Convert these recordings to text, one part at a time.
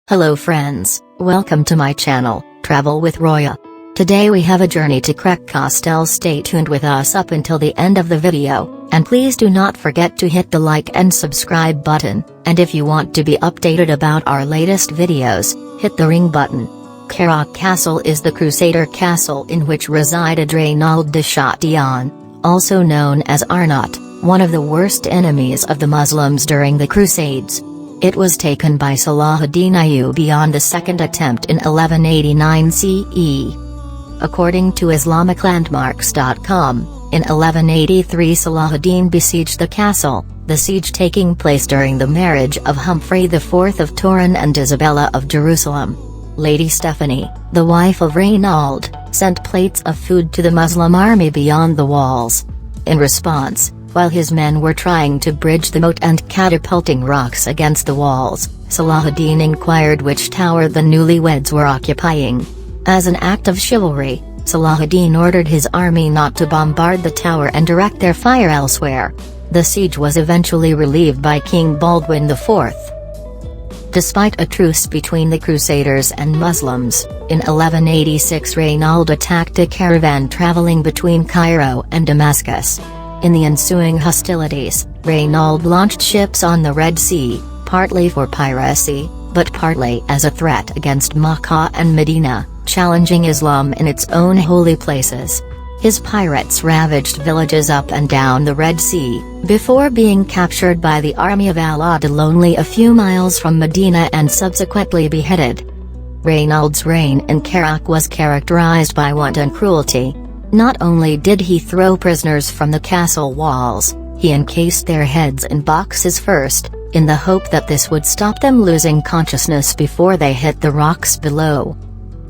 Hello friends, welcome to my channel, Travel with Roya. Today we have a journey to Kerak Castle. Stay tuned with us up until the end of the video, and please do not forget to hit the like and subscribe button, and if you want to be updated about our latest videos, hit the ring button. Kerak Castle is the Crusader castle in which resided Reynald de Chatillon, also known as Arnaut, one of the worst enemies of the Muslims during the Crusades. It was taken by Salahuddin Ayyubi on the second attempt in 1189 CE. According to IslamicLandmarks.com, in 1183 Salahuddin besieged the castle, the siege taking place during the marriage of Humphrey IV of Turin and Isabella of Jerusalem. Lady Stephanie, the wife of Reynald, sent plates of food to the Muslim army beyond the walls. In response, while his men were trying to bridge the moat and catapulting rocks against the walls, Salahuddin inquired which tower the newlyweds were occupying. As an act of chivalry, Salahuddin ordered his army not to bombard the tower and direct their fire elsewhere. The siege was eventually relieved by King Baldwin IV. Despite a truce between the Crusaders and Muslims, in 1186 Reynald attacked a caravan traveling between Cairo and Damascus. In the ensuing hostilities, Reynald launched ships on the Red Sea, partly for piracy, but partly as a threat against Mecca and Medina, challenging Islam in its own holy places. His pirates ravaged villages up and down the Red Sea, before being captured by the army of Al-Adil only a few miles from Medina and subsequently beheaded. Reynald's reign in Kerak was characterized by wanton cruelty. Not only did he throw prisoners from the castle walls, he encased their heads in boxes first, in the hope that this would stop them losing consciousness before they hit the rocks below.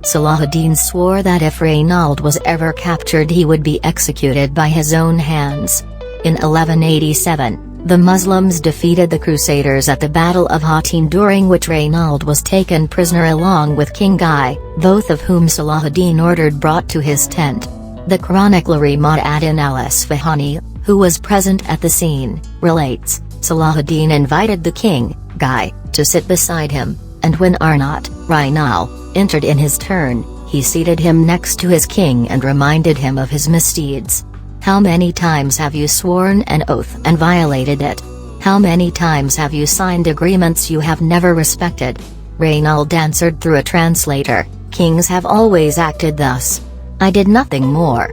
Salahuddin swore that if Reynald was ever captured he would be executed by his own hands. In 1187, the Muslims defeated the Crusaders at the Battle of Hattin, during which Reynald was taken prisoner along with King Guy, both of whom Salahuddin ordered brought to his tent. The chronicler Imad ad-Din al-Isfahani, who was present at the scene, relates, Salahuddin invited the king, Guy, to sit beside him, and when Arnaut, Reynald, entered in his turn, he seated him next to his king and reminded him of his misdeeds. How many times have you sworn an oath and violated it? How many times have you signed agreements you have never respected? Reynald answered through a translator, Kings have always acted thus. I did nothing more.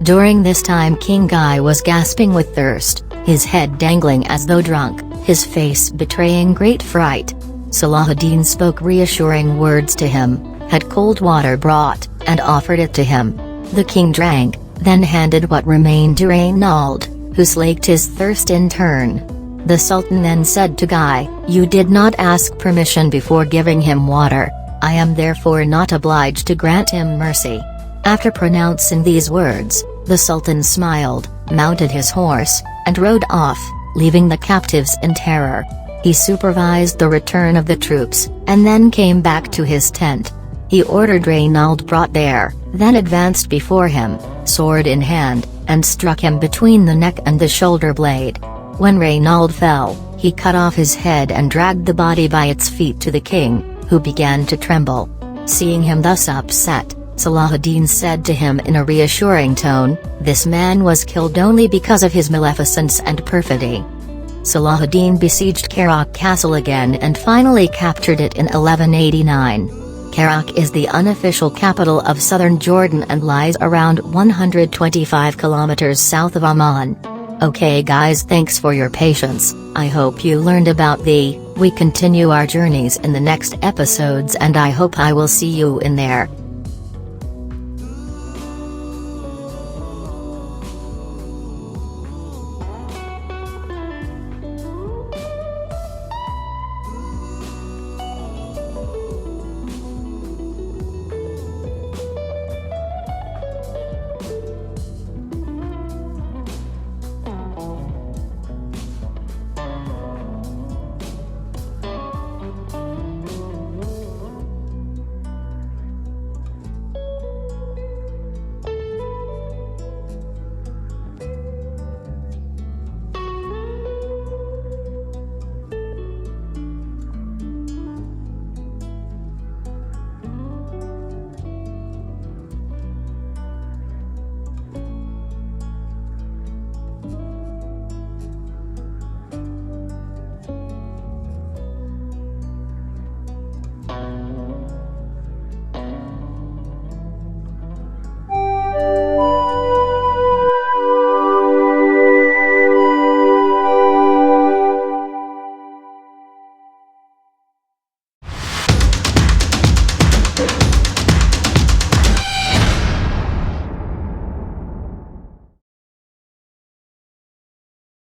During this time King Guy was gasping with thirst, his head dangling as though drunk, his face betraying great fright. Salahuddin spoke reassuring words to him, had cold water brought, and offered it to him. The king drank, then handed what remained to Reynald, who slaked his thirst in turn. The Sultan then said to Guy, "You did not ask permission before giving him water. I am therefore not obliged to grant him mercy." After pronouncing these words, the Sultan smiled, mounted his horse, and rode off, leaving the captives in terror. He supervised the return of the troops, and then came back to his tent. He ordered Reynald brought there, then advanced before him, sword in hand, and struck him between the neck and the shoulder blade. When Reynald fell, he cut off his head and dragged the body by its feet to the king, who began to tremble. Seeing him thus upset, Salahuddin said to him in a reassuring tone, "This man was killed only because of his maleficence and perfidy." Salahuddin besieged Kerak Castle again and finally captured it in 1189. Kerak is the unofficial capital of southern Jordan and lies around 125 kilometers south of Amman. Okay guys, thanks for your patience. I hope you learned about we continue our journeys in the next episodes, and I hope I will see you in there.